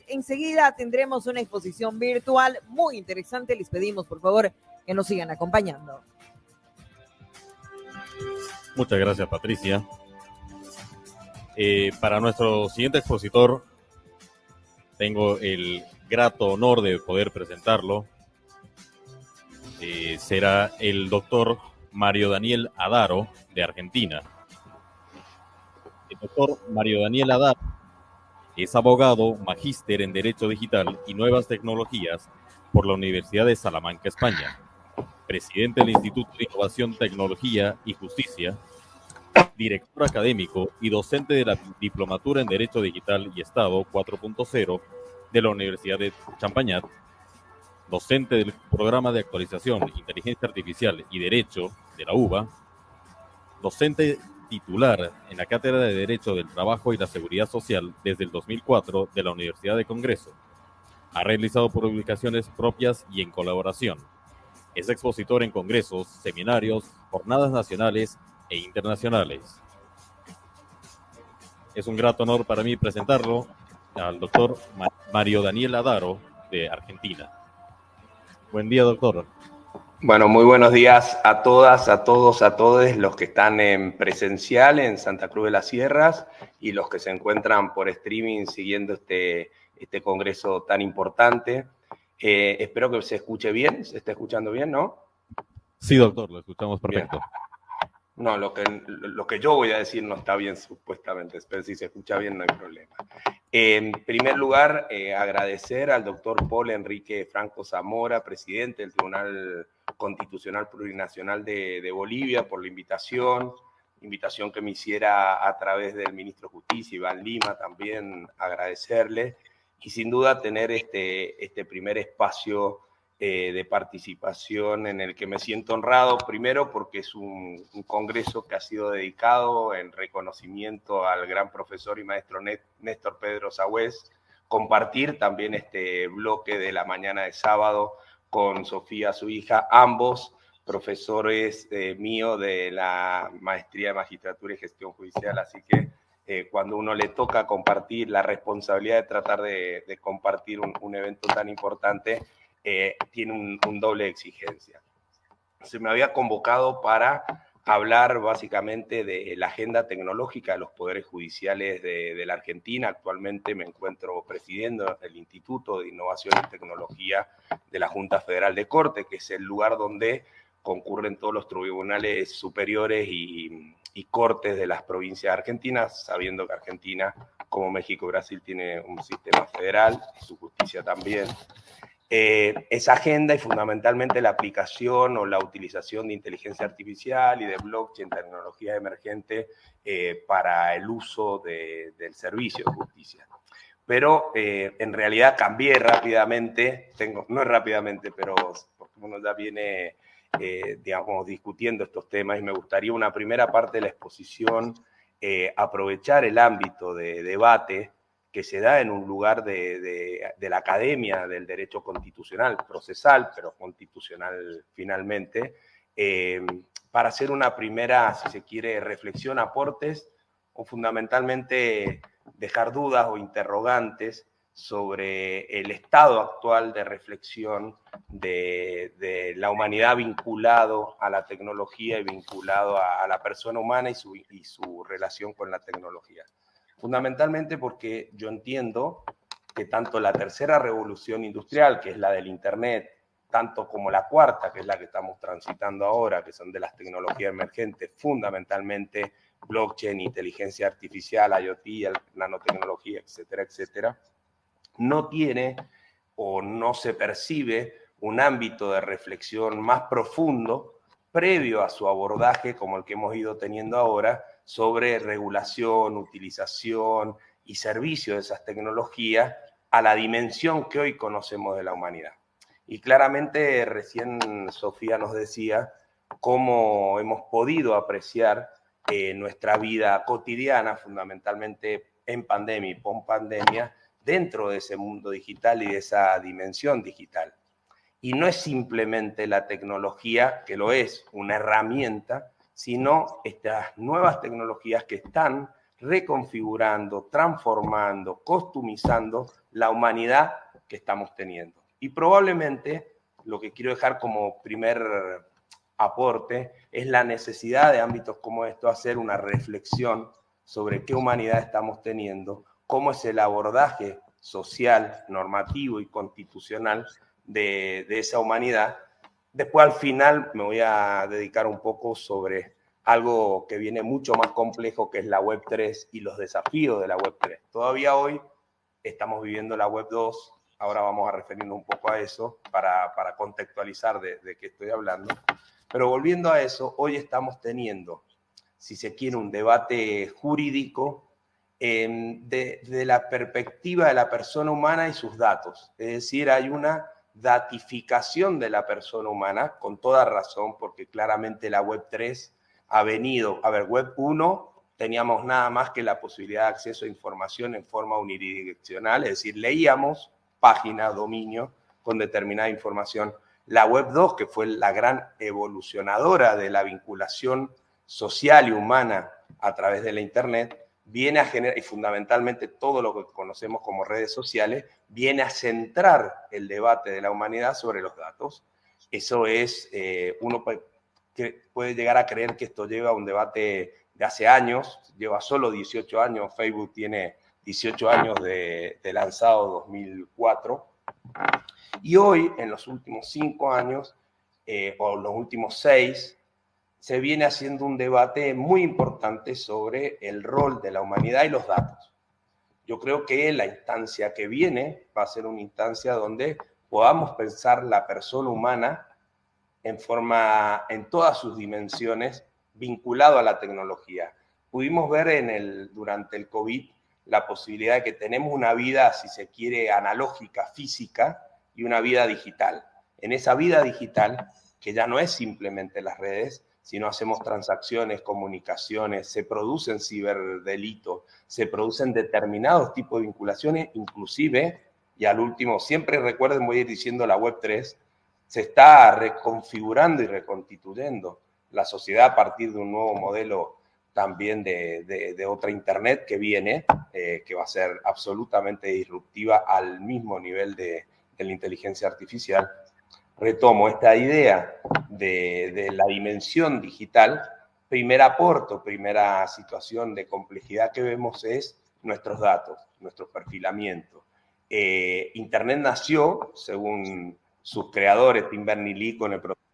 Enseguida tendremos una exposición virtual muy interesante. Les pedimos, por favor, que nos sigan acompañando. Muchas gracias, Patricia. Para nuestro siguiente expositor, tengo el grato honor de poder presentarlo. Será el doctor Mario Daniel Adaro, de Argentina. El doctor Mario Daniel Adaro es abogado, magíster en Derecho Digital y Nuevas Tecnologías por la Universidad de Salamanca, España. Presidente del Instituto de Innovación, Tecnología y Justicia, director académico y docente de la Diplomatura en Derecho Digital y Estado 4.0 de la Universidad de Champagnat, docente del Programa de Actualización, Inteligencia Artificial y Derecho de la UBA, docente titular en la Cátedra de Derecho del Trabajo y la Seguridad Social desde el 2004 de la Universidad de Congreso. Ha realizado publicaciones propias y en colaboración. Es expositor en congresos, seminarios, jornadas nacionales e internacionales. Es un grato honor para mí presentarlo al doctor Mario Daniel Adaro, de Argentina. Buen día, doctor. Bueno, muy buenos días a todas, a todos, a todos los que están en presencial en Santa Cruz de las Sierras y los que se encuentran por streaming siguiendo este congreso tan importante. Espero que se escuche bien, se esté escuchando bien, ¿no? Sí, doctor, lo escuchamos perfecto. Bien. No, lo que yo voy a decir no está bien supuestamente, pero si se escucha bien no hay problema. En primer lugar, agradecer al doctor Paul Enrique Franco Zamora, presidente del Tribunal Constitucional Plurinacional de Bolivia, por la invitación que me hiciera a través del ministro de Justicia, Iván Lima, también agradecerle, y sin duda tener este primer espacio de participación en el que me siento honrado, primero porque es un congreso que ha sido dedicado en reconocimiento al gran profesor y maestro Néstor Pedro Sagüez, compartir también este bloque de la mañana de sábado con Sofía, su hija, ambos profesores míos de la maestría de Magistratura y Gestión Judicial, así que cuando uno le toca compartir la responsabilidad de tratar de compartir un evento tan importante, tiene un doble exigencia. Se me había convocado para hablar básicamente de la agenda tecnológica de los poderes judiciales de la Argentina. Actualmente me encuentro presidiendo el Instituto de Innovación y Tecnología de la Junta Federal de Corte, que es el lugar donde concurren todos los tribunales superiores y cortes de las provincias argentinas, sabiendo que Argentina, como México y Brasil, tiene un sistema federal, su justicia también. Esa agenda y fundamentalmente la aplicación o la utilización de inteligencia artificial y de blockchain, tecnología emergente, para el uso del servicio de justicia. Pero en realidad cambié rápidamente, no es rápidamente, pero porque uno ya viene, digamos, discutiendo estos temas, y me gustaría una primera parte de la exposición aprovechar el ámbito de debate que se da en un lugar de la academia del derecho constitucional, procesal, pero constitucional finalmente, para hacer una primera, si se quiere, reflexión, aportes, o fundamentalmente dejar dudas o interrogantes sobre el estado actual de reflexión de la humanidad vinculado a la tecnología y vinculado a la persona humana y su relación con la tecnología. Fundamentalmente porque yo entiendo que tanto la tercera revolución industrial, que es la del Internet, tanto como la cuarta, que es la que estamos transitando ahora, que son de las tecnologías emergentes, fundamentalmente blockchain, inteligencia artificial, IoT, nanotecnología, etcétera, etcétera, no tiene o no se percibe un ámbito de reflexión más profundo previo a su abordaje, como el que hemos ido teniendo ahora, sobre regulación, utilización y servicio de esas tecnologías a la dimensión que hoy conocemos de la humanidad. Y claramente recién Sofía nos decía cómo hemos podido apreciar nuestra vida cotidiana, fundamentalmente en pandemia y post-pandemia, dentro de ese mundo digital y de esa dimensión digital. Y no es simplemente la tecnología, que lo es, una herramienta, sino estas nuevas tecnologías que están reconfigurando, transformando, customizando la humanidad que estamos teniendo. Y probablemente lo que quiero dejar como primer aporte es la necesidad de ámbitos como esto, hacer una reflexión sobre qué humanidad estamos teniendo, cómo es el abordaje social, normativo y constitucional de esa humanidad. Después, al final, me voy a dedicar un poco sobre algo que viene mucho más complejo, que es la Web 3 y los desafíos de la Web 3. Todavía hoy estamos viviendo la Web 2, ahora vamos a referirnos un poco a eso para contextualizar de qué estoy hablando. Pero volviendo a eso, hoy estamos teniendo, si se quiere, un debate jurídico de la perspectiva de la persona humana y sus datos. Es decir, hay una datificación de la persona humana, con toda razón, porque claramente la Web 3 ha venido, a ver, Web 1 teníamos nada más que la posibilidad de acceso a información en forma unidireccional, es decir, leíamos página, dominio, con determinada información. La Web 2, que fue la gran evolucionadora de la vinculación social y humana a través de la Internet, viene a generar, y fundamentalmente todo lo que conocemos como redes sociales, viene a centrar el debate de la humanidad sobre los datos. Eso es, uno puede llegar a creer que esto lleva a un debate de hace años, lleva solo 18 años, Facebook tiene 18 años de lanzado, 2004, y hoy, en los últimos 5 años, o los últimos 6, se viene haciendo un debate muy importante sobre el rol de la humanidad y los datos. Yo creo que la instancia que viene va a ser una instancia donde podamos pensar la persona humana en todas sus dimensiones, vinculado a la tecnología. Pudimos ver durante el COVID la posibilidad de que tenemos una vida, si se quiere, analógica, física, y una vida digital. En esa vida digital, que ya no es simplemente las redes, sino hacemos transacciones, comunicaciones, se producen ciberdelitos, se producen determinados tipos de vinculaciones, inclusive, y al último, siempre recuerden, voy a ir diciendo la Web 3, se está reconfigurando y reconstituyendo la sociedad a partir de un nuevo modelo también de otra Internet que viene, que va a ser absolutamente disruptiva al mismo nivel de la inteligencia artificial. Retomo esta idea de la dimensión digital. Primer aporte, primera situación de complejidad que vemos es nuestros datos, nuestro perfilamiento. Internet nació, según sus creadores, Tim Berners-Lee, con el protocolo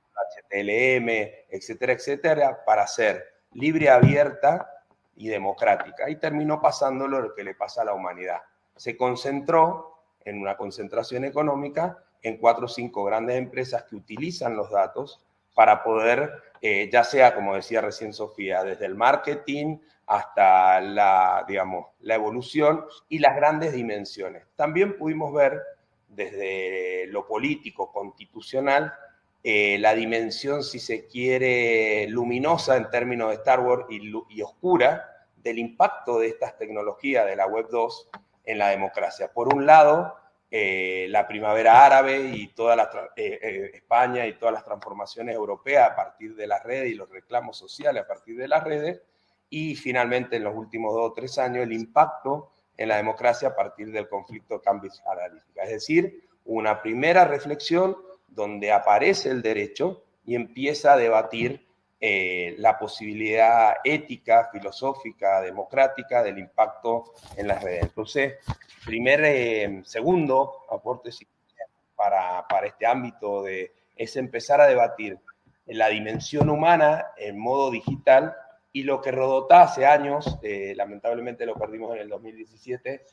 HTML, etcétera, etcétera, para ser libre, abierta y democrática. Y terminó pasando lo que le pasa a la humanidad. Se concentró en una concentración económica en 4 o 5 grandes empresas que utilizan los datos para poder, ya sea, como decía recién Sofía, desde el marketing hasta la evolución y las grandes dimensiones. También pudimos ver desde lo político, constitucional, la dimensión, si se quiere, luminosa en términos de Star Wars y oscura del impacto de estas tecnologías de la Web 2 en la democracia. Por un lado, la primavera árabe y toda España y todas las transformaciones europeas a partir de las redes y los reclamos sociales a partir de las redes, y finalmente en los últimos 2 o 3 años el impacto en la democracia a partir del conflicto de Cambridge Analytica. Es decir, una primera reflexión donde aparece el derecho y empieza a debatir la posibilidad ética, filosófica, democrática del impacto en las redes. Entonces, segundo aporte para este ámbito es empezar a debatir la dimensión humana en modo digital y lo que Rodotà hace años, lamentablemente lo perdimos en el 2017,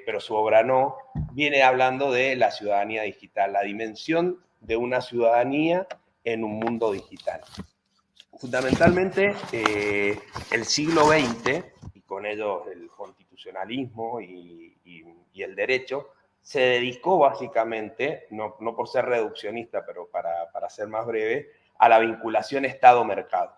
pero su obra no, viene hablando de la ciudadanía digital, la dimensión de una ciudadanía en un mundo digital. Fundamentalmente, el siglo XX, y con ello el constitucionalismo y el derecho, se dedicó básicamente, no por ser reduccionista, pero para ser más breve, a la vinculación Estado-mercado.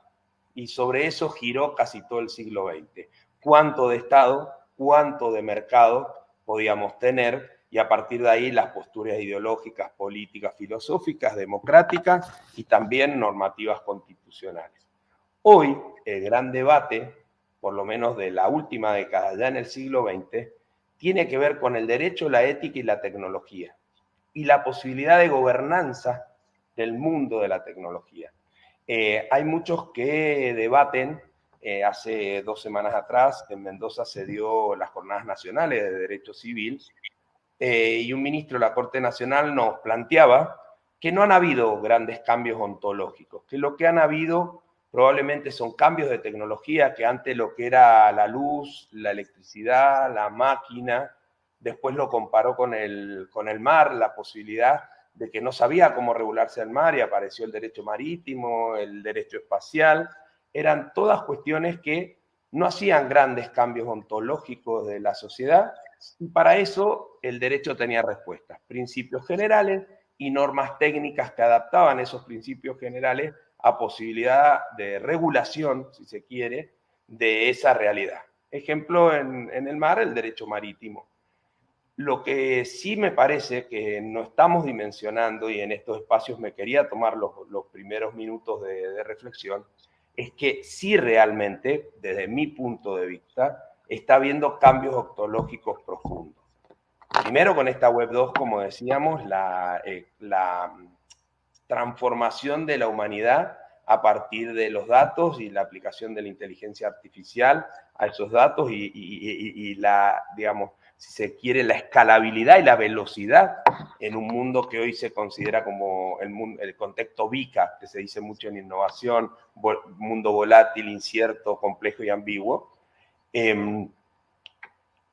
Y sobre eso giró casi todo el siglo XX. ¿Cuánto de Estado, cuánto de mercado podíamos tener? Y a partir de ahí las posturas ideológicas, políticas, filosóficas, democráticas y también normativas constitucionales. Hoy, el gran debate, por lo menos de la última década, ya en el siglo XX, tiene que ver con el derecho, la ética y la tecnología, y la posibilidad de gobernanza del mundo de la tecnología. Hay muchos que debaten, hace 2 semanas atrás en Mendoza se dio las Jornadas Nacionales de Derecho Civil, y un ministro de la Corte Nacional nos planteaba que no han habido grandes cambios ontológicos, que lo que han habido probablemente son cambios de tecnología, que antes lo que era la luz, la electricidad, la máquina, después lo comparó con el mar, la posibilidad de que no sabía cómo regularse el mar y apareció el derecho marítimo, el derecho espacial. Eran todas cuestiones que no hacían grandes cambios ontológicos de la sociedad, y para eso el derecho tenía respuestas, principios generales y normas técnicas que adaptaban esos principios generales a posibilidad de regulación, si se quiere, de esa realidad. Ejemplo, en el mar, el derecho marítimo. Lo que sí me parece que no estamos dimensionando, y en estos espacios me quería tomar los primeros minutos de reflexión, es que sí realmente, desde mi punto de vista, está habiendo cambios ontológicos profundos. Primero con esta Web 2, como decíamos, la transformación de la humanidad a partir de los datos y la aplicación de la inteligencia artificial a esos datos y la, digamos, si se quiere, la escalabilidad y la velocidad en un mundo que hoy se considera como el contexto VICA, que se dice mucho en innovación, mundo volátil, incierto, complejo y ambiguo.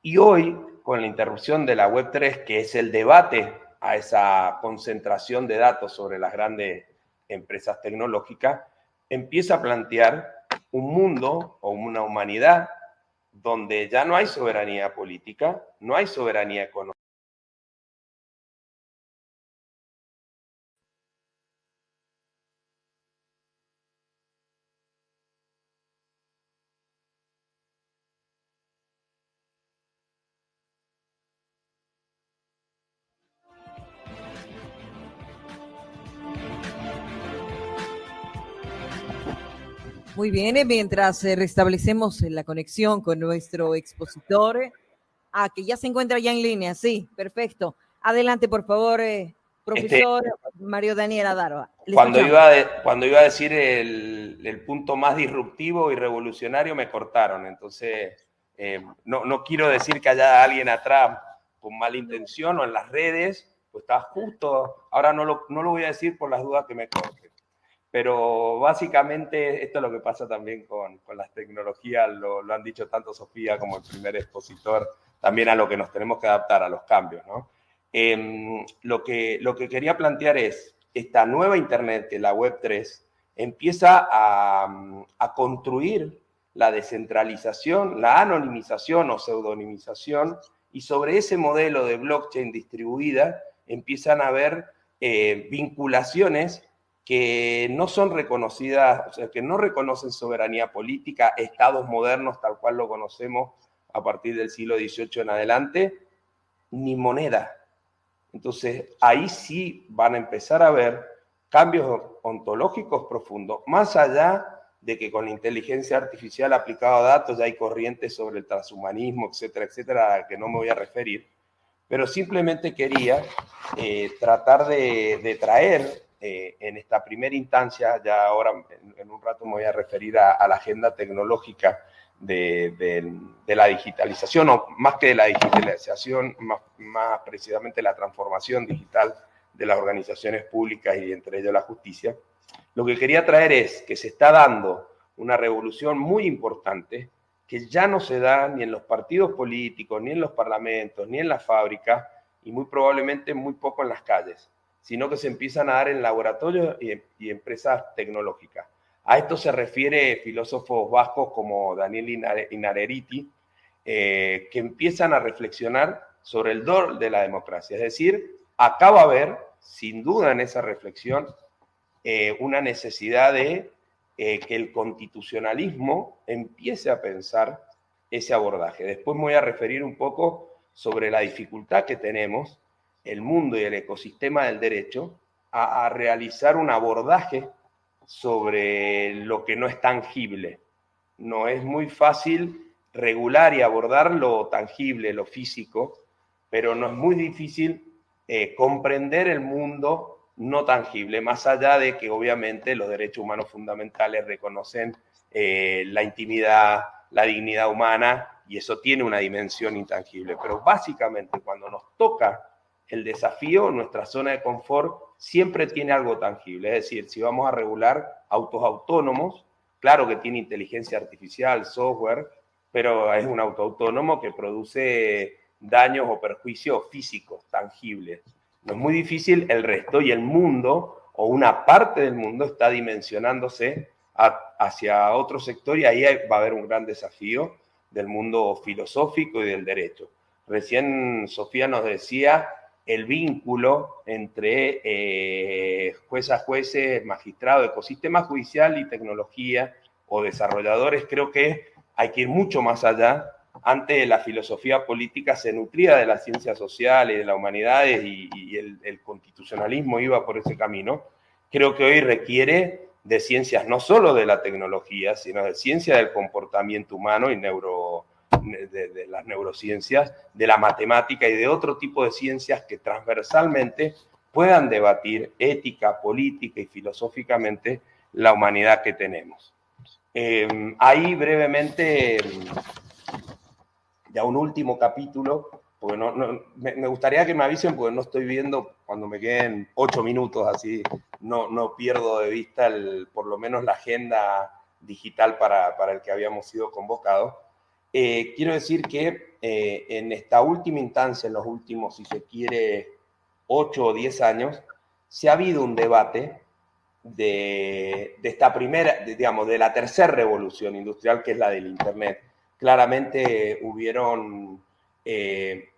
Y hoy, con la interrupción de la Web 3, que es el debate a esa concentración de datos sobre las grandes empresas tecnológicas, empieza a plantear un mundo o una humanidad donde ya no hay soberanía política, no hay soberanía económica. Muy bien, mientras restablecemos la conexión con nuestro expositor, que ya se encuentra ya en línea, sí, perfecto. Adelante, por favor, profesor Mario Daniel Adaro. Cuando iba a decir el punto más disruptivo y revolucionario, me cortaron. Entonces, no quiero decir que haya alguien atrás con mala intención o en las redes, pues está justo. Ahora no lo voy a decir por las dudas que me corten. Pero básicamente esto es lo que pasa también con las tecnologías, lo han dicho tanto Sofía como el primer expositor, también a lo que nos tenemos que adaptar, a los cambios, ¿no? Lo que quería plantear es, esta nueva Internet, que es la Web 3, empieza a construir la descentralización, la anonimización o pseudonimización, y sobre ese modelo de blockchain distribuida empiezan a haber vinculaciones que no son reconocidas, o sea, que no reconocen soberanía política, estados modernos tal cual lo conocemos a partir del siglo XVIII en adelante, ni moneda. Entonces, ahí sí van a empezar a haber cambios ontológicos profundos, más allá de que con la inteligencia artificial aplicada a datos ya hay corrientes sobre el transhumanismo, etcétera, etcétera, a que no me voy a referir, pero simplemente quería tratar de traer en esta primera instancia, ya ahora en un rato me voy a referir a la agenda tecnológica de la digitalización, o más que de la digitalización, más precisamente la transformación digital de las organizaciones públicas y entre ellas la justicia. Lo que quería traer es que se está dando una revolución muy importante que ya no se da ni en los partidos políticos, ni en los parlamentos, ni en las fábricas, y muy probablemente muy poco en las calles, sino que se empiezan a dar en laboratorios y empresas tecnológicas. A esto se refiere filósofos vascos como Daniel Inarreti, que empiezan a reflexionar sobre el rol de la democracia. Es decir, acá va a haber, sin duda en esa reflexión, una necesidad de que el constitucionalismo empiece a pensar ese abordaje. Después me voy a referir un poco sobre la dificultad que tenemos, el mundo y el ecosistema del derecho, a realizar un abordaje sobre lo que no es tangible. No es muy fácil regular y abordar lo tangible, lo físico, pero no es muy difícil comprender el mundo no tangible, más allá de que obviamente los derechos humanos fundamentales reconocen la intimidad, la dignidad humana, y eso tiene una dimensión intangible. Pero básicamente cuando nos toca el desafío, nuestra zona de confort siempre tiene algo tangible. Es decir, si vamos a regular autos autónomos, claro que tiene inteligencia artificial, software, pero es un auto autónomo que produce daños o perjuicios físicos, tangibles. No es muy difícil el resto, y el mundo, o una parte del mundo, está dimensionándose hacia otro sector, y ahí va a haber un gran desafío del mundo filosófico y del derecho. Recién Sofía nos decía el vínculo entre juezas, jueces, magistrados, ecosistema judicial y tecnología o desarrolladores. Creo que hay que ir mucho más allá. Antes la filosofía política se nutría de las ciencias sociales, de las humanidades, y el constitucionalismo iba por ese camino. Creo que hoy requiere de ciencias no solo de la tecnología, sino de ciencia del comportamiento humano y de las neurociencias, de la matemática y de otro tipo de ciencias que transversalmente puedan debatir ética, política y filosóficamente la humanidad que tenemos. Ahí brevemente, ya un último capítulo, porque me gustaría que me avisen, porque no estoy viendo, cuando me queden 8 minutos, así no pierdo de vista por lo menos la agenda digital para el que habíamos sido convocados. Quiero decir que en esta última instancia, en los últimos, si se quiere, 8 o 10 años, se ha habido un debate de esta primera, digamos, de la tercera revolución industrial, que es la del Internet. Claramente hubieron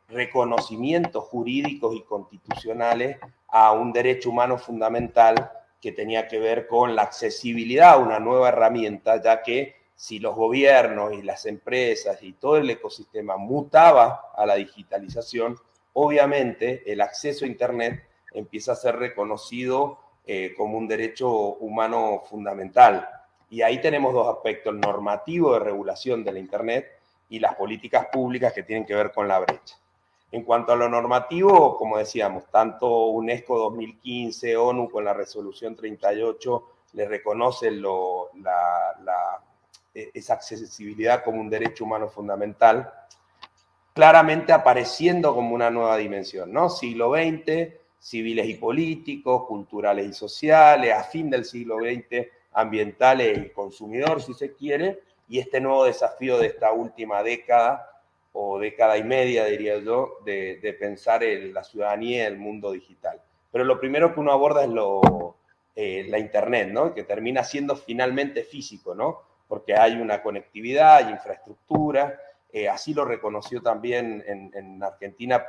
reconocimientos jurídicos y constitucionales a un derecho humano fundamental que tenía que ver con la accesibilidad a una nueva herramienta, ya que si los gobiernos y las empresas y todo el ecosistema mutaba a la digitalización, obviamente el acceso a Internet empieza a ser reconocido como un derecho humano fundamental. Y ahí tenemos dos aspectos: el normativo de regulación de la Internet y las políticas públicas que tienen que ver con la brecha. En cuanto a lo normativo, como decíamos, tanto UNESCO 2015, ONU con la resolución 38, le reconocen esa accesibilidad como un derecho humano fundamental, claramente apareciendo como una nueva dimensión, ¿no? Siglo XX, civiles y políticos, culturales y sociales, a fin del siglo XX, ambientales y consumidor, si se quiere, y este nuevo desafío de esta última década, o década y media, diría yo, de pensar en la ciudadanía y el mundo digital. Pero lo primero que uno aborda es la Internet, ¿no? Que termina siendo finalmente físico, ¿no? Porque hay una conectividad, hay infraestructura. Así lo reconoció también en Argentina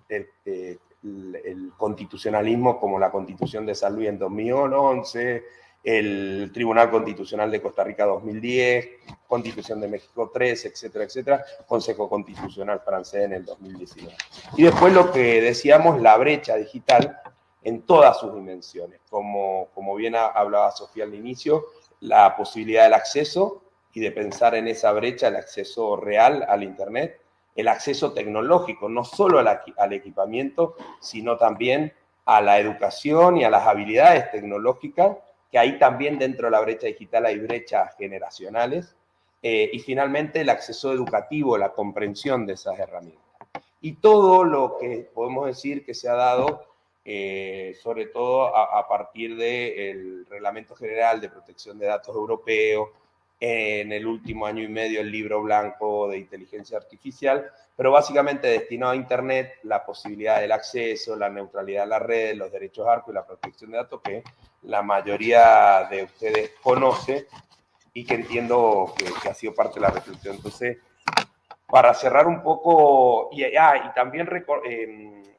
el constitucionalismo, como la Constitución de San Luis en 2011, el Tribunal Constitucional de Costa Rica 2010, Constitución de México 3, etcétera, etcétera, Consejo Constitucional francés en el 2019. Y después lo que decíamos, la brecha digital en todas sus dimensiones, como bien hablaba Sofía al inicio, la posibilidad del acceso, y de pensar en esa brecha, el acceso real al Internet, el acceso tecnológico, no solo al equipamiento, sino también a la educación y a las habilidades tecnológicas, que ahí también dentro de la brecha digital hay brechas generacionales, y finalmente el acceso educativo, la comprensión de esas herramientas. Y todo lo que podemos decir que se ha dado, sobre todo a partir del Reglamento General de Protección de Datos Europeo, en el último año y medio el Libro Blanco de Inteligencia Artificial, pero básicamente destinado a Internet, la posibilidad del acceso, la neutralidad de la red, los derechos ARCO y la protección de datos, que la mayoría de ustedes conoce y que entiendo que ha sido parte de la reflexión. Entonces, para cerrar un poco, y también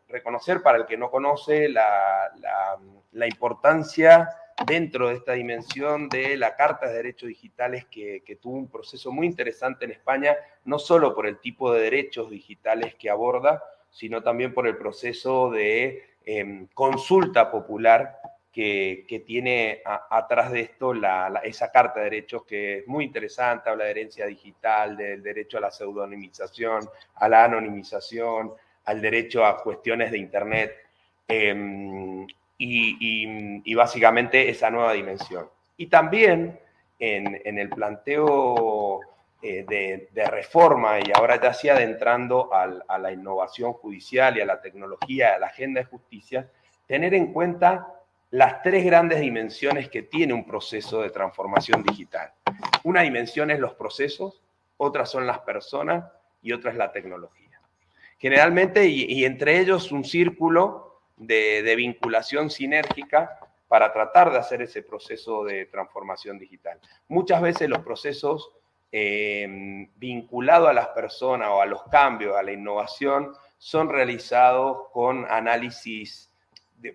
reconocer para el que no conoce la importancia dentro de esta dimensión de la Carta de Derechos Digitales, que tuvo un proceso muy interesante en España, no solo por el tipo de derechos digitales que aborda, sino también por el proceso de consulta popular que tiene atrás de esto esa Carta de Derechos, que es muy interesante, habla de herencia digital, del derecho a la pseudonimización, a la anonimización, al derecho a cuestiones de Internet, y básicamente esa nueva dimensión. Y también en el planteo de reforma, y ahora ya sí adentrando a la innovación judicial y a la tecnología, a la agenda de justicia, tener en cuenta las tres grandes dimensiones que tiene un proceso de transformación digital. Una dimensión es los procesos, otra son las personas y otra es la tecnología. Generalmente, y entre ellos un círculo de vinculación sinérgica para tratar de hacer ese proceso de transformación digital. Muchas veces los procesos vinculados a las personas o a los cambios, a la innovación, son realizados con análisis.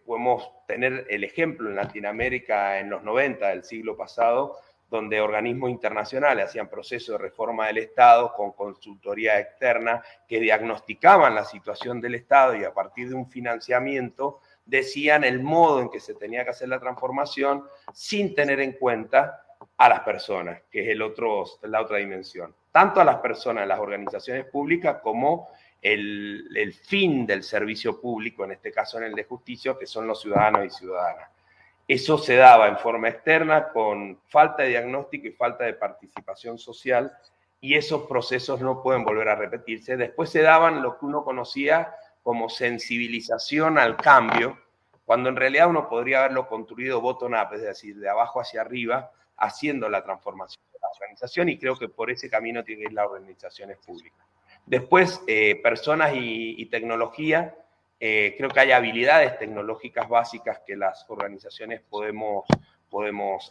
Podemos tener el ejemplo en Latinoamérica en los 90 del siglo pasado, donde organismos internacionales hacían procesos de reforma del Estado con consultoría externa que diagnosticaban la situación del Estado y a partir de un financiamiento decían el modo en que se tenía que hacer la transformación sin tener en cuenta a las personas, que es la otra dimensión. Tanto a las personas, las organizaciones públicas, como el fin del servicio público, en este caso en el de justicia, que son los ciudadanos y ciudadanas. Eso se daba en forma externa con falta de diagnóstico y falta de participación social, y esos procesos no pueden volver a repetirse. Después se daban lo que uno conocía como sensibilización al cambio, cuando en realidad uno podría haberlo construido bottom-up, es decir, de abajo hacia arriba, haciendo la transformación de la organización, y creo que por ese camino tienen que ir las organizaciones públicas. Después, personas y tecnología. Creo que hay habilidades tecnológicas básicas que las organizaciones podemos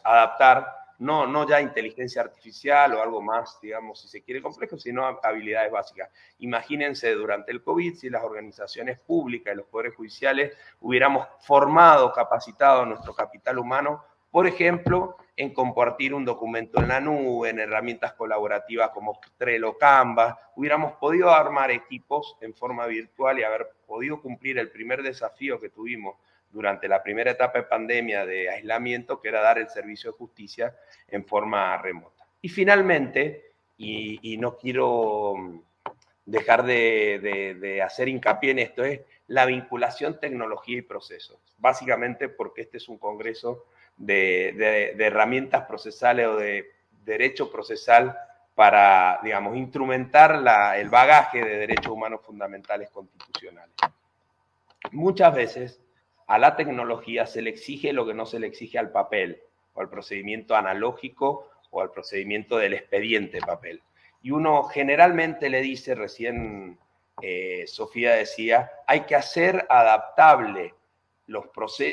adaptar, no ya inteligencia artificial o algo más, digamos, si se quiere complejo, sino habilidades básicas. Imagínense durante el COVID si las organizaciones públicas y los poderes judiciales hubiéramos formado, capacitado nuestro capital humano, por ejemplo, en compartir un documento en la nube, en herramientas colaborativas como Trello, Canva, hubiéramos podido armar equipos en forma virtual y haber podido cumplir el primer desafío que tuvimos durante la primera etapa de pandemia de aislamiento, que era dar el servicio de justicia en forma remota. Y finalmente, y no quiero dejar de hacer hincapié en esto, es la vinculación tecnología y procesos. Básicamente porque este es un congreso de herramientas procesales o de derecho procesal para, digamos, instrumentar el bagaje de derechos humanos fundamentales constitucionales. Muchas veces a la tecnología se le exige lo que no se le exige al papel, o al procedimiento analógico, o al procedimiento del expediente papel. Y uno generalmente le dice, recién Sofía decía, hay que hacer adaptable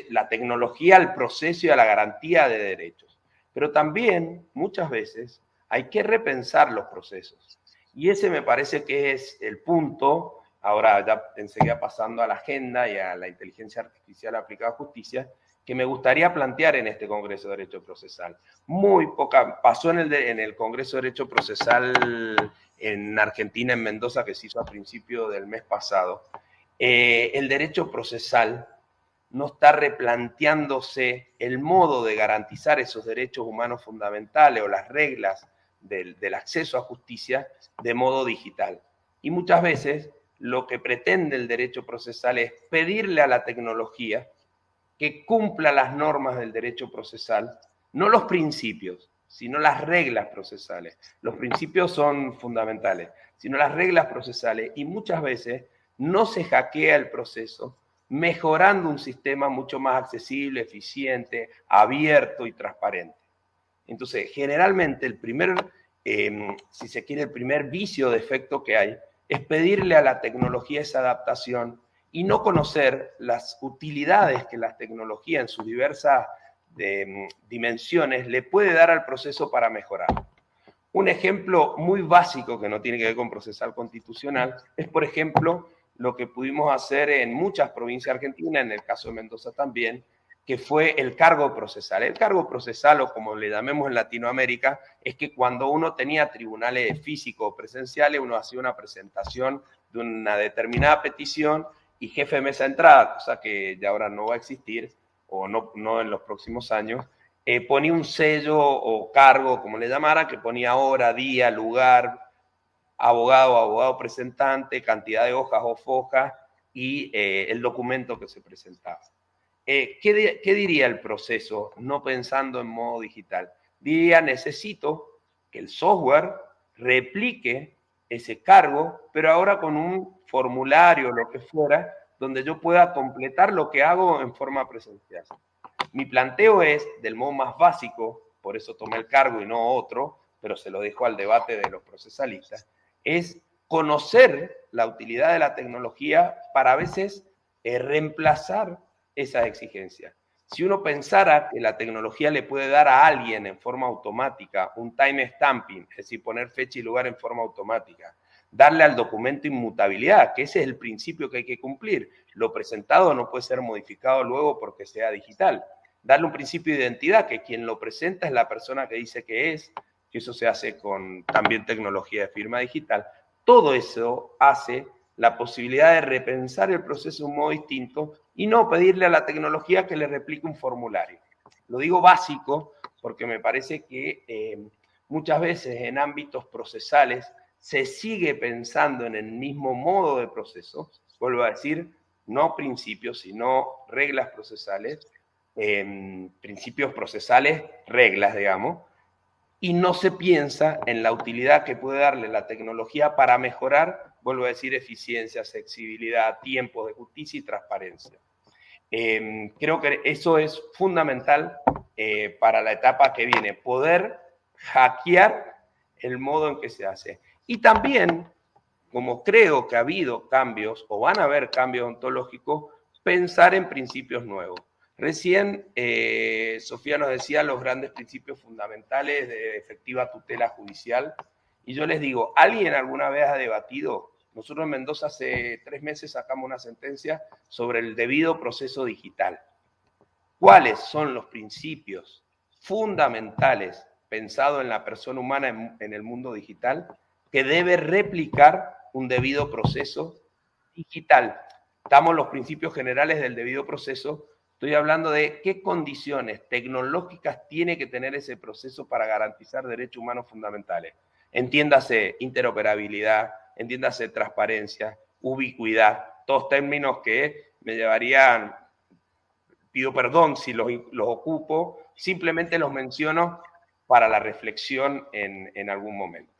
la tecnología al proceso y a la garantía de derechos. Pero también, muchas veces, hay que repensar los procesos. Y ese me parece que es el punto, ahora ya enseguida pasando a la agenda y a la inteligencia artificial aplicada a justicia, que me gustaría plantear en este Congreso de Derecho Procesal. Muy poca, pasó en el Congreso de Derecho Procesal en Argentina, en Mendoza, que se hizo a principio del mes pasado. El derecho procesal no está replanteándose el modo de garantizar esos derechos humanos fundamentales o las reglas del acceso a justicia de modo digital. Y muchas veces lo que pretende el derecho procesal es pedirle a la tecnología que cumpla las normas del derecho procesal, no los principios, sino las reglas procesales. Los principios son fundamentales, sino las reglas procesales, y muchas veces no se hackea el proceso, mejorando un sistema mucho más accesible, eficiente, abierto y transparente. Entonces, generalmente el primer, si se quiere, el primer vicio o defecto que hay es pedirle a la tecnología esa adaptación y no conocer las utilidades que la tecnología en sus diversas dimensiones le puede dar al proceso para mejorar. Un ejemplo muy básico que no tiene que ver con procesal constitucional es, por ejemplo, lo que pudimos hacer en muchas provincias argentinas, en el caso de Mendoza también, que fue el cargo procesal. El cargo procesal, o como le llamemos en Latinoamérica, es que cuando uno tenía tribunales físicos o presenciales, uno hacía una presentación de una determinada petición y jefe de mesa de entrada, cosa que ya ahora no va a existir, o no en los próximos años, ponía un sello o cargo, como le llamara, que ponía hora, día, lugar, abogado presentante, cantidad de hojas o fojas y el documento que se presentaba. ¿Qué diría el proceso no pensando en modo digital? Diría, necesito que el software replique ese cargo, pero ahora con un formulario o lo que fuera, donde yo pueda completar lo que hago en forma presencial. Mi planteo es, del modo más básico, por eso tomé el cargo y no otro, pero se lo dejo al debate de los procesalistas, es conocer la utilidad de la tecnología para a veces reemplazar esas exigencias. Si uno pensara que la tecnología le puede dar a alguien en forma automática un time stamping, es decir, poner fecha y lugar en forma automática, darle al documento inmutabilidad, que ese es el principio que hay que cumplir. Lo presentado no puede ser modificado luego porque sea digital. Darle un principio de identidad, que quien lo presenta es la persona que dice que es, que eso se hace con también tecnología de firma digital. Todo eso hace la posibilidad de repensar el proceso de un modo distinto y no pedirle a la tecnología que le replique un formulario. Lo digo básico porque me parece que muchas veces en ámbitos procesales se sigue pensando en el mismo modo de proceso, vuelvo a decir, no principios, sino reglas procesales, principios procesales, reglas, digamos, y no se piensa en la utilidad que puede darle la tecnología para mejorar, vuelvo a decir, eficiencia, accesibilidad, tiempo de justicia y transparencia. Creo que eso es fundamental para la etapa que viene, poder hackear el modo en que se hace. Y también, como creo que ha habido cambios o van a haber cambios ontológicos, pensar en principios nuevos. Recién Sofía nos decía los grandes principios fundamentales de efectiva tutela judicial y yo les digo, ¿alguien alguna vez ha debatido? Nosotros en Mendoza hace 3 meses sacamos una sentencia sobre el debido proceso digital. ¿Cuáles son los principios fundamentales pensados en la persona humana en el mundo digital que debe replicar un debido proceso digital? Estamos los principios generales del debido proceso. Estoy hablando de qué condiciones tecnológicas tiene que tener ese proceso para garantizar derechos humanos fundamentales. Entiéndase interoperabilidad, entiéndase transparencia, ubicuidad, todos términos que me llevarían, pido perdón si los ocupo, simplemente los menciono para la reflexión en algún momento.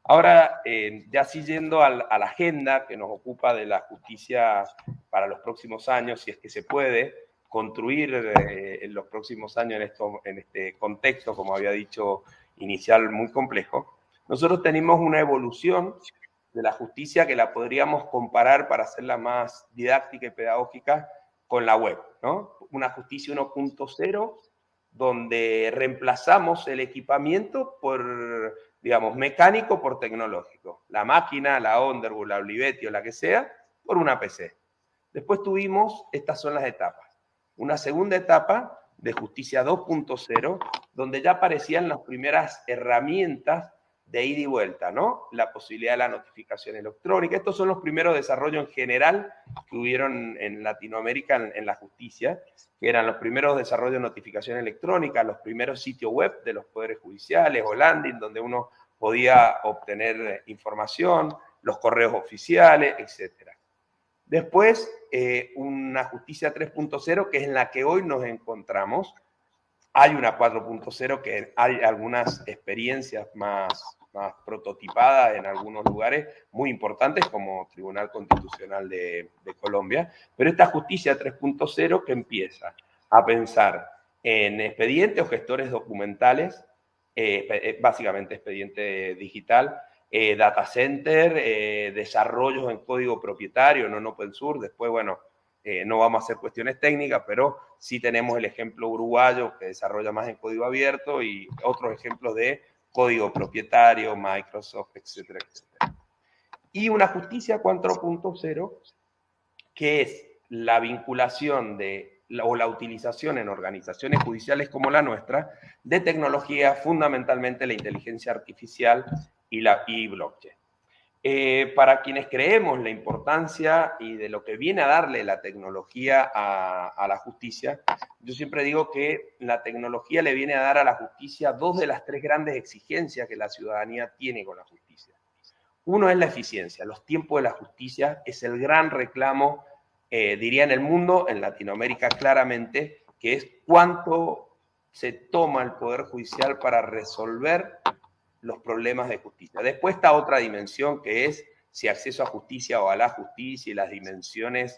Ahora, ya siguiendo a la agenda que nos ocupa de la justicia para los próximos años, si es que se puede construir en los próximos años en este contexto, como había dicho inicial, muy complejo, nosotros tenemos una evolución de la justicia que la podríamos comparar para hacerla más didáctica y pedagógica con la web, ¿no? Una justicia 1.0 donde reemplazamos el equipamiento por, digamos, mecánico por tecnológico. La máquina, la Underwood, la Olivetti o la que sea, por una PC. Después tuvimos, estas son las etapas. Una segunda etapa de justicia 2.0, donde ya aparecían las primeras herramientas de ida y vuelta, ¿no? La posibilidad de la notificación electrónica. Estos son los primeros desarrollos en general que hubieron en Latinoamérica en la justicia, que eran los primeros desarrollos de notificación electrónica, los primeros sitios web de los poderes judiciales o landing, donde uno podía obtener información, los correos oficiales, etc. Después, una justicia 3.0, que es en la que hoy nos encontramos. Hay una 4.0 que hay algunas experiencias más prototipadas en algunos lugares muy importantes, como Tribunal Constitucional de Colombia, pero esta justicia 3.0 que empieza a pensar en expedientes o gestores documentales, básicamente expediente digital, data center, desarrollos en código propietario, no en open source. Después, bueno, no vamos a hacer cuestiones técnicas, pero sí tenemos el ejemplo uruguayo que desarrolla más en código abierto y otros ejemplos de código propietario, Microsoft, etcétera, etcétera. Y una justicia 4.0, que es la vinculación o la utilización en organizaciones judiciales como la nuestra de tecnología, fundamentalmente la inteligencia artificial y blockchain. Para quienes creemos la importancia y de lo que viene a darle la tecnología a la justicia, yo siempre digo que la tecnología le viene a dar a la justicia dos de las tres grandes exigencias que la ciudadanía tiene con la justicia. Uno es la eficiencia. Los tiempos de la justicia es el gran reclamo, diría en el mundo, en Latinoamérica claramente, que es cuánto se toma el Poder Judicial para resolver los problemas de justicia. Después está otra dimensión que es si acceso a justicia o a la justicia y las dimensiones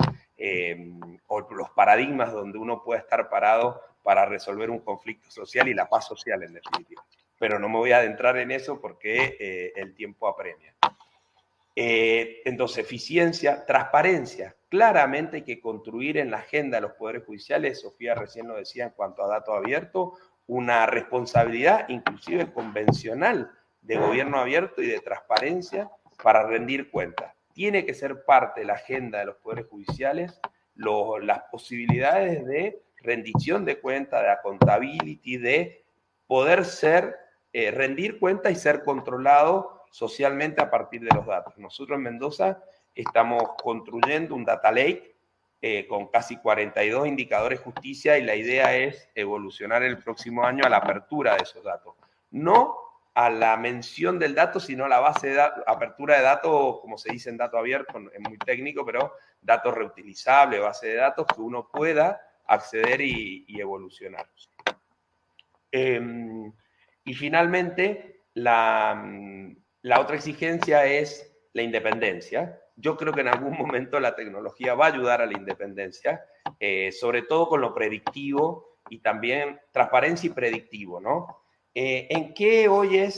o los paradigmas donde uno puede estar parado para resolver un conflicto social y la paz social en definitiva. Pero no me voy a adentrar en eso porque el tiempo apremia. Entonces, eficiencia, transparencia. Claramente hay que construir en la agenda de los poderes judiciales, Sofía recién lo decía en cuanto a dato abierto, una responsabilidad inclusive convencional de gobierno abierto y de transparencia para rendir cuentas. Tiene que ser parte de la agenda de los poderes judiciales las posibilidades de rendición de cuentas, de accountability, de poder rendir cuentas y ser controlado socialmente a partir de los datos. Nosotros en Mendoza estamos construyendo un data lake con casi 42 indicadores justicia y la idea es evolucionar el próximo año a la apertura de esos datos. No a la mención del dato, sino a la base de datos, apertura de datos, como se dice en dato abierto, es muy técnico, pero datos reutilizables, base de datos que uno pueda acceder y evolucionar. Y finalmente, la otra exigencia es la independencia. Yo creo que en algún momento la tecnología va a ayudar a la independencia, sobre todo con lo predictivo y también transparencia y predictivo, ¿no? ¿En qué hoy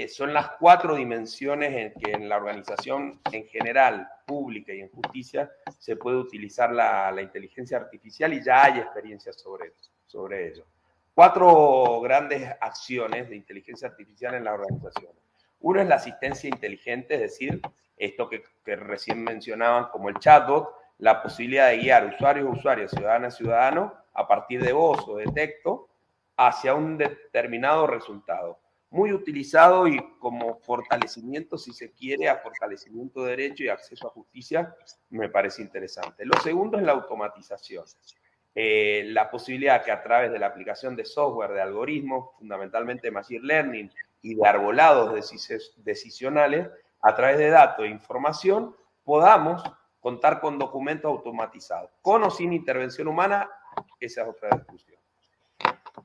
son las 4 dimensiones en que en la organización en general, pública y en justicia, se puede utilizar la inteligencia artificial y ya hay experiencias sobre ello? 4 grandes acciones de inteligencia artificial en la organización. Uno es la asistencia inteligente, es decir, esto que recién mencionaban como el chatbot, la posibilidad de guiar usuarios, ciudadanos, a partir de voz o de texto, hacia un determinado resultado. Muy utilizado y como fortalecimiento, si se quiere, a fortalecimiento de derecho y acceso a justicia, me parece interesante. Lo segundo es la automatización. La posibilidad que a través de la aplicación de software, de algoritmos, fundamentalmente machine learning y de arbolados decisionales, a través de datos e información, podamos contar con documentos automatizados. Con o sin intervención humana, esa es otra discusión.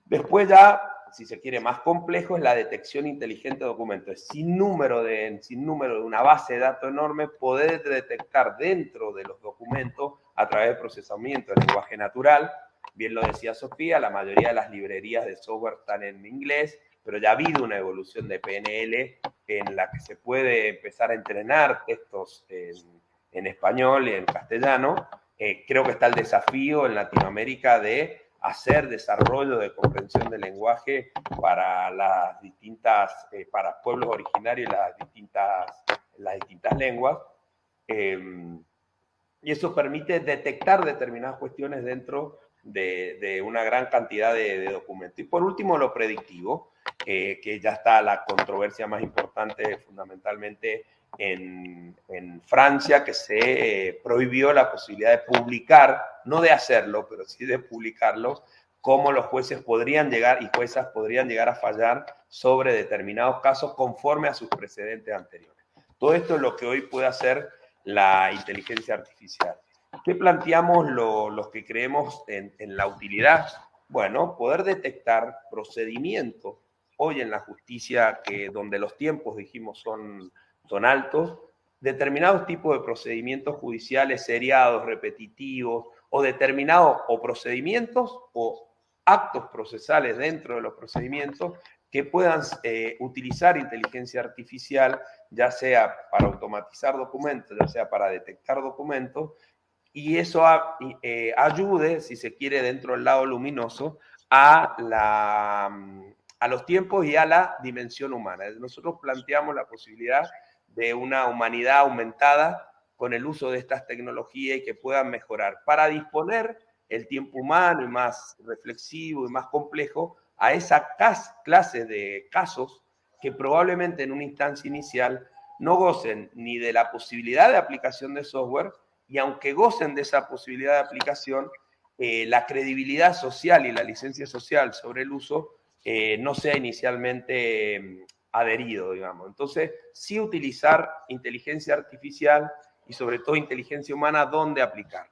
Después ya, si se quiere más complejo, es la detección inteligente de documentos. Es sin número de una base de datos enorme, poder detectar dentro de los documentos a través de procesamiento de lenguaje natural. Bien lo decía Sofía, la mayoría de las librerías de software están en inglés, pero ya ha habido una evolución de PNL en la que se puede empezar a entrenar textos en español y en castellano. Creo que está el desafío en Latinoamérica de hacer desarrollo de comprensión del lenguaje para para pueblos originarios y las distintas lenguas. Y eso permite detectar determinadas cuestiones dentro de una gran cantidad de documentos. Y por último, lo predictivo, que ya está la controversia más importante fundamentalmente en Francia, que se prohibió la posibilidad de publicar, no de hacerlo, pero sí de publicarlo, cómo los jueces podrían llegar y juezas podrían llegar a fallar sobre determinados casos conforme a sus precedentes anteriores. Todo esto es lo que hoy puede hacer la inteligencia artificial. ¿Qué planteamos los que creemos en la utilidad? Bueno, poder detectar procedimientos hoy en la justicia donde los tiempos, dijimos, son altos, determinados tipos de procedimientos judiciales seriados, repetitivos, o determinados o procedimientos o actos procesales dentro de los procedimientos que puedan utilizar inteligencia artificial, ya sea para automatizar documentos, ya sea para detectar documentos, y eso ayude, si se quiere, dentro del lado luminoso, a los tiempos y a la dimensión humana. Nosotros planteamos la posibilidad de una humanidad aumentada con el uso de estas tecnologías y que puedan mejorar para disponer el tiempo humano y más reflexivo y más complejo a esa clase de casos que probablemente en una instancia inicial no gocen ni de la posibilidad de aplicación de software, y aunque gocen de esa posibilidad de aplicación, la credibilidad social y la licencia social sobre el uso no sea inicialmente adherido, digamos. Entonces, sí utilizar inteligencia artificial y sobre todo inteligencia humana, ¿dónde aplicarla?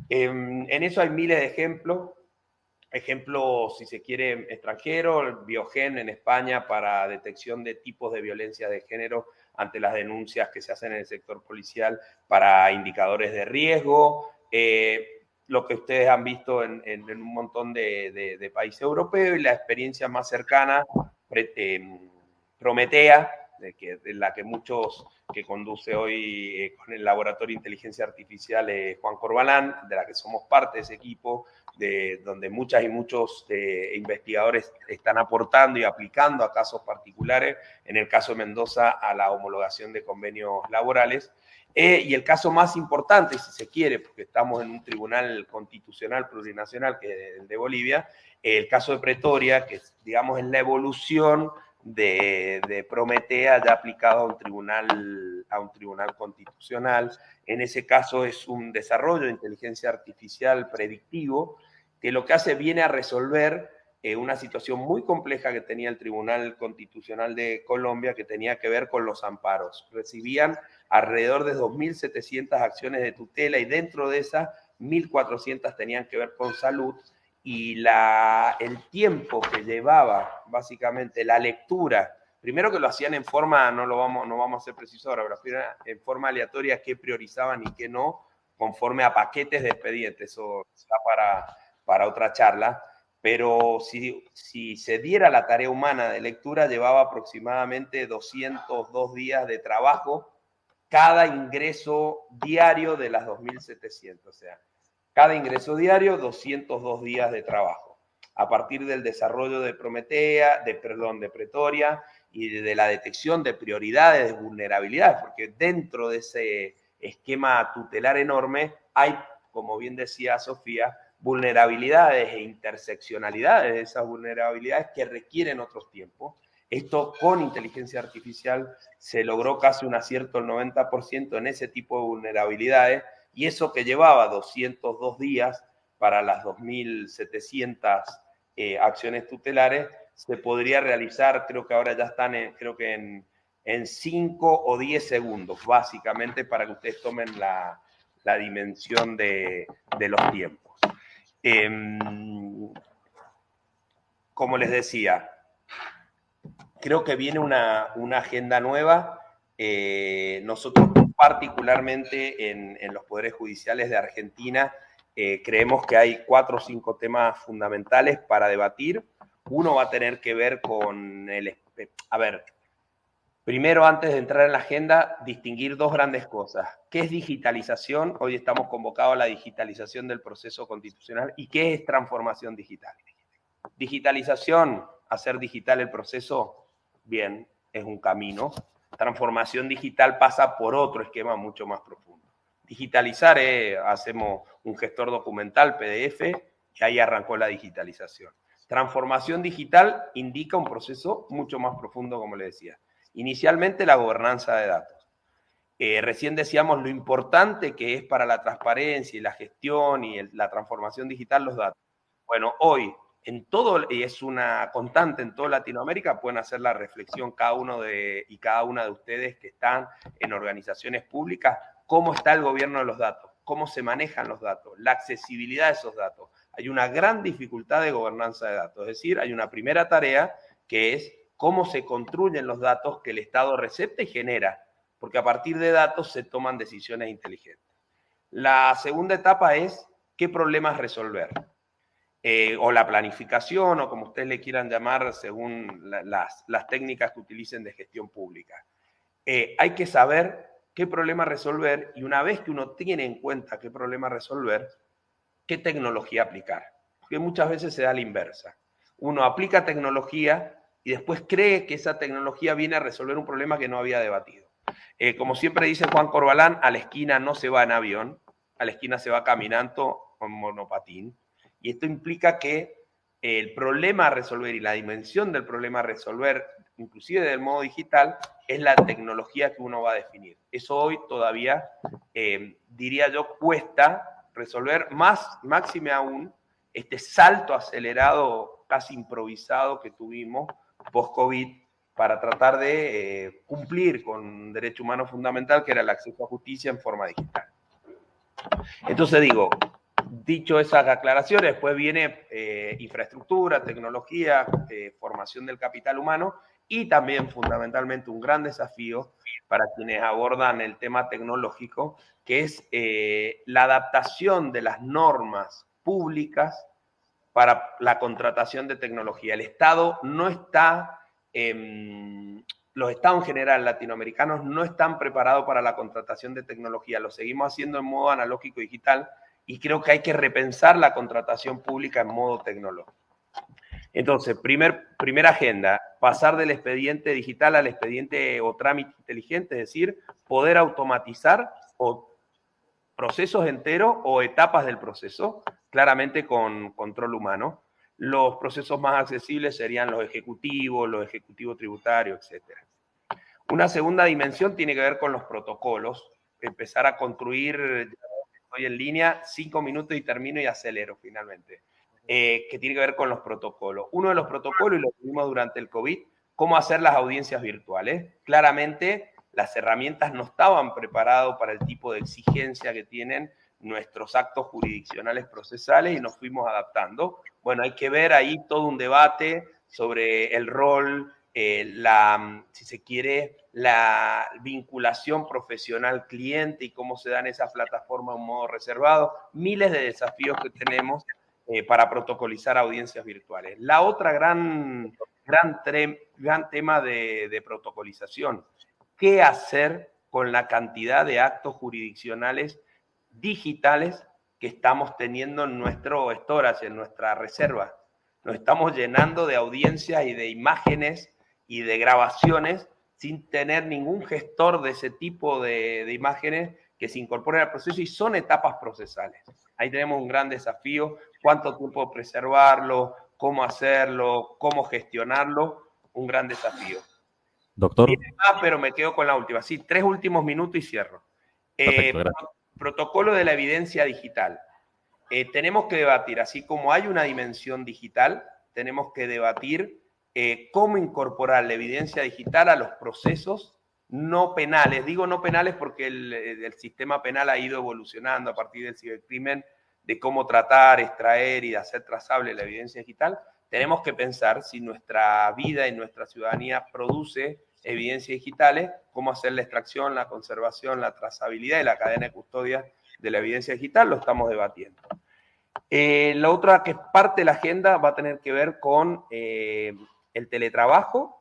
En eso hay miles de ejemplos. Ejemplo, si se quiere, extranjero, el Biogen en España para detección de tipos de violencia de género ante las denuncias que se hacen en el sector policial para indicadores de riesgo. Lo que ustedes han visto en un montón de países europeos, y la experiencia más cercana, Prometea, de la que muchos que conduce hoy con el Laboratorio de Inteligencia Artificial Juan Corbalán, de la que somos parte de ese equipo, donde muchas y muchos investigadores están aportando y aplicando a casos particulares, en el caso de Mendoza a la homologación de convenios laborales. Y el caso más importante, si se quiere, porque estamos en un tribunal constitucional plurinacional, que es el de Bolivia, el caso de Pretoria, que digamos es la evolución de Prometea ya aplicado a un tribunal constitucional. En ese caso es un desarrollo de inteligencia artificial predictivo que lo que hace viene a resolver una situación muy compleja que tenía el Tribunal Constitucional de Colombia, que tenía que ver con los amparos. Recibían alrededor de 2.700 acciones de tutela y dentro de esas 1.400 tenían que ver con salud, y el tiempo que llevaba básicamente la lectura, primero que lo hacían en forma, no vamos a ser precisos ahora, pero en forma aleatoria qué priorizaban y qué no, conforme a paquetes de expedientes, eso está para otra charla, pero si se diera la tarea humana de lectura, llevaba aproximadamente 202 días de trabajo cada ingreso diario de las 2.700, o sea, cada ingreso diario, 202 días de trabajo. A partir del desarrollo de de Pretoria y de la detección de prioridades, de vulnerabilidades, porque dentro de ese esquema tutelar enorme hay, como bien decía Sofía, vulnerabilidades e interseccionalidades de esas vulnerabilidades que requieren otros tiempos. Esto con inteligencia artificial se logró casi un acierto del 90% en ese tipo de vulnerabilidades, y eso que llevaba 202 días para las 2.700 acciones tutelares, se podría realizar, creo que ahora ya están en 5 o 10 segundos, básicamente, para que ustedes tomen la dimensión de los tiempos. Como les decía, creo que viene una agenda nueva. Nosotros particularmente en los poderes judiciales de Argentina creemos que hay 4 o 5 temas fundamentales para debatir. Uno va a tener que ver con primero, antes de entrar en la agenda, distinguir 2 grandes cosas. ¿Qué es digitalización? Hoy estamos convocados a la digitalización del proceso constitucional. ¿Y qué es transformación digital? Digitalización, hacer digital el proceso, bien, es un camino. Transformación digital pasa por otro esquema mucho más profundo. Digitalizar hacemos un gestor documental, PDF, y ahí arrancó la digitalización. Transformación digital indica un proceso mucho más profundo, como le decía. Inicialmente la gobernanza de datos. Recién decíamos lo importante que es para la transparencia y la gestión y la transformación digital los datos. Bueno, hoy en todo, y es una constante en toda Latinoamérica, pueden hacer la reflexión cada una de ustedes que están en organizaciones públicas, cómo está el gobierno de los datos, cómo se manejan los datos, la accesibilidad de esos datos. Hay una gran dificultad de gobernanza de datos, es decir, hay una primera tarea que es cómo se construyen los datos que el Estado recepta y genera, porque a partir de datos se toman decisiones inteligentes. La segunda etapa es qué problemas resolver. O la planificación, o como ustedes le quieran llamar, según las técnicas que utilicen de gestión pública. Hay que saber qué problema resolver, y una vez que uno tiene en cuenta qué problema resolver, qué tecnología aplicar. Porque muchas veces se da la inversa. Uno aplica tecnología y después cree que esa tecnología viene a resolver un problema que no había debatido. Como siempre dice Juan Corbalán, a la esquina no se va en avión, a la esquina se va caminando con monopatín. Y esto implica que el problema a resolver y la dimensión del problema a resolver, inclusive del modo digital, es la tecnología que uno va a definir. Eso hoy todavía, diría yo, cuesta resolver, máxime aún, este salto acelerado, casi improvisado que tuvimos post-COVID para tratar de cumplir con un derecho humano fundamental que era el acceso a justicia en forma digital. Entonces digo, dicho esas aclaraciones, después viene infraestructura, tecnología, formación del capital humano y también fundamentalmente un gran desafío para quienes abordan el tema tecnológico, que es la adaptación de las normas públicas para la contratación de tecnología. El Estado no está, los Estados en general latinoamericanos no están preparados para la contratación de tecnología. Lo seguimos haciendo en modo analógico y digital y creo que hay que repensar la contratación pública en modo tecnológico. Entonces, primera agenda, pasar del expediente digital al expediente o trámite inteligente, es decir, poder automatizar procesos enteros o etapas del proceso, claramente con control humano. Los procesos más accesibles serían los ejecutivos tributarios, etc. Una segunda dimensión tiene que ver con los protocolos, empezar a construir, estoy en línea, 5 minutos y termino y acelero finalmente, que tiene que ver con los protocolos. Uno de los protocolos, y lo vimos durante el COVID, cómo hacer las audiencias virtuales. Claramente, las herramientas no estaban preparadas para el tipo de exigencia que tienen nuestros actos jurisdiccionales procesales y nos fuimos adaptando. Bueno, hay que ver ahí todo un debate sobre el rol, si se quiere, la vinculación profesional cliente y cómo se da en esa plataforma un modo reservado. Miles de desafíos que tenemos para protocolizar audiencias virtuales. La otra gran tema de protocolización, ¿qué hacer con la cantidad de actos jurisdiccionales digitales que estamos teniendo en nuestro storage, en nuestra reserva? Nos estamos llenando de audiencias y de imágenes y de grabaciones sin tener ningún gestor de ese tipo de imágenes que se incorporen al proceso y son etapas procesales. Ahí tenemos un gran desafío, cuánto tiempo preservarlo, cómo hacerlo, cómo gestionarlo, un gran desafío. Doctor. Pero me quedo con la última. Sí, 3 últimos minutos y cierro. Perfecto, protocolo de la evidencia digital. Tenemos que debatir, así como hay una dimensión digital, tenemos que debatir cómo incorporar la evidencia digital a los procesos no penales. Digo no penales porque el sistema penal ha ido evolucionando a partir del cibercrimen, de cómo tratar, extraer y hacer trazable la evidencia digital. Tenemos que pensar si nuestra vida y nuestra ciudadanía produce evidencias digitales, cómo hacer la extracción, la conservación, la trazabilidad y la cadena de custodia de la evidencia digital, lo estamos debatiendo. La otra que es parte de la agenda va a tener que ver con el teletrabajo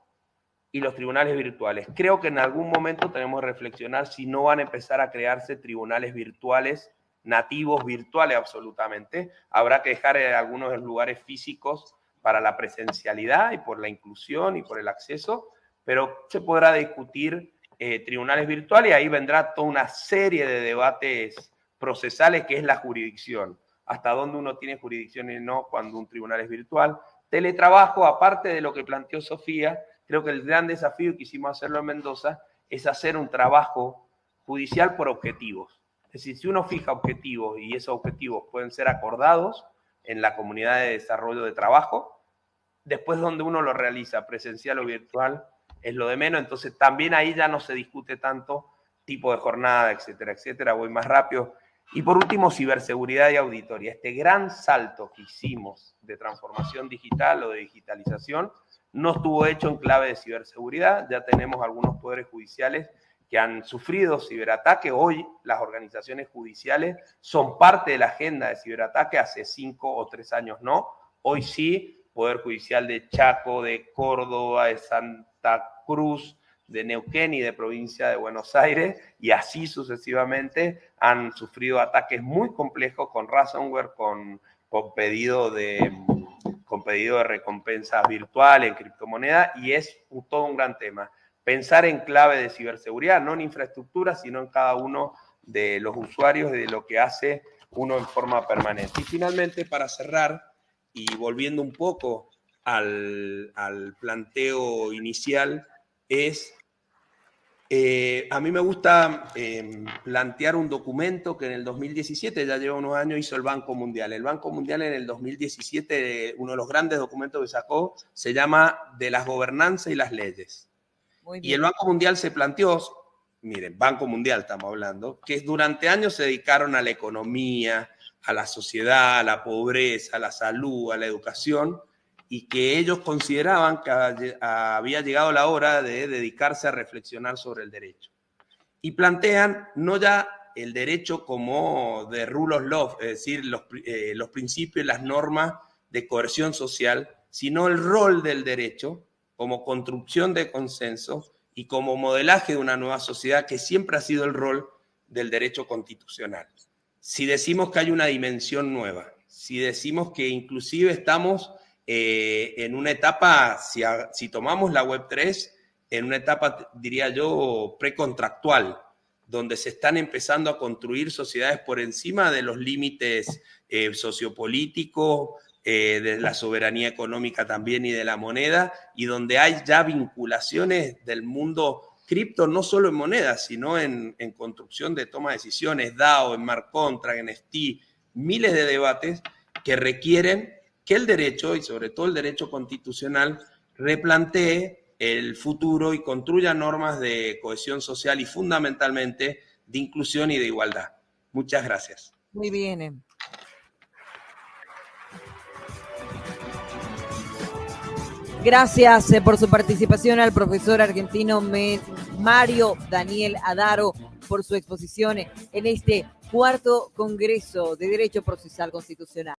y los tribunales virtuales. Creo que en algún momento tenemos que reflexionar si no van a empezar a crearse tribunales virtuales, nativos virtuales absolutamente. Habrá que dejar algunos lugares físicos para la presencialidad y por la inclusión y por el acceso, pero se podrá discutir tribunales virtuales y ahí vendrá toda una serie de debates procesales que es la jurisdicción. Hasta dónde uno tiene jurisdicción y no cuando un tribunal es virtual. Teletrabajo, aparte de lo que planteó Sofía, creo que el gran desafío que quisimos hacerlo en Mendoza es hacer un trabajo judicial por objetivos. Es decir, si uno fija objetivos y esos objetivos pueden ser acordados en la comunidad de desarrollo de trabajo, después donde uno lo realiza, presencial o virtual, es lo de menos. Entonces también ahí ya no se discute tanto tipo de jornada, etcétera, etcétera. Voy más rápido. Y por último, ciberseguridad y auditoría. Este gran salto que hicimos de transformación digital o de digitalización no estuvo hecho en clave de ciberseguridad. Ya tenemos algunos poderes judiciales que han sufrido ciberataque. Hoy las organizaciones judiciales son parte de la agenda de ciberataque. Hace 5 o 3 años no. Hoy sí, Poder Judicial de Chaco, de Córdoba, de Santa Cruz, de Neuquén y de provincia de Buenos Aires, y así sucesivamente han sufrido ataques muy complejos con ransomware, con pedido de recompensas virtuales en criptomonedas, y es todo un gran tema. Pensar en clave de ciberseguridad, no en infraestructura, sino en cada uno de los usuarios y de lo que hace uno en forma permanente. Y finalmente, para cerrar, y volviendo un poco al planteo inicial, es A mí me gusta plantear un documento que en el 2017, ya lleva unos años, hizo el Banco Mundial. El Banco Mundial en el 2017, uno de los grandes documentos que sacó, se llama De las gobernanzas y las leyes. Y el Banco Mundial se planteó, miren, Banco Mundial estamos hablando, que durante años se dedicaron a la economía, a la sociedad, a la pobreza, a la salud, a la educación, y que ellos consideraban que había llegado la hora de dedicarse a reflexionar sobre el derecho. Y plantean no ya el derecho como de rule of law, es decir, los principios y las normas de coerción social, sino el rol del derecho como construcción de consenso y como modelaje de una nueva sociedad, que siempre ha sido el rol del derecho constitucional. Si decimos que hay una dimensión nueva, si decimos que inclusive estamos en una etapa, si tomamos la Web3, en una etapa, diría yo, precontractual, donde se están empezando a construir sociedades por encima de los límites sociopolíticos, de la soberanía económica también y de la moneda, y donde hay ya vinculaciones del mundo cripto, no solo en monedas, sino en construcción de toma de decisiones, DAO, en smart contract, en NFT, miles de debates que requieren que el derecho, y sobre todo el derecho constitucional, replantee el futuro y construya normas de cohesión social y fundamentalmente de inclusión y de igualdad. Muchas gracias. Muy bien. Gracias por su participación al profesor argentino Mario Daniel Adaro por su exposición en este 4º Congreso de Derecho Procesal Constitucional.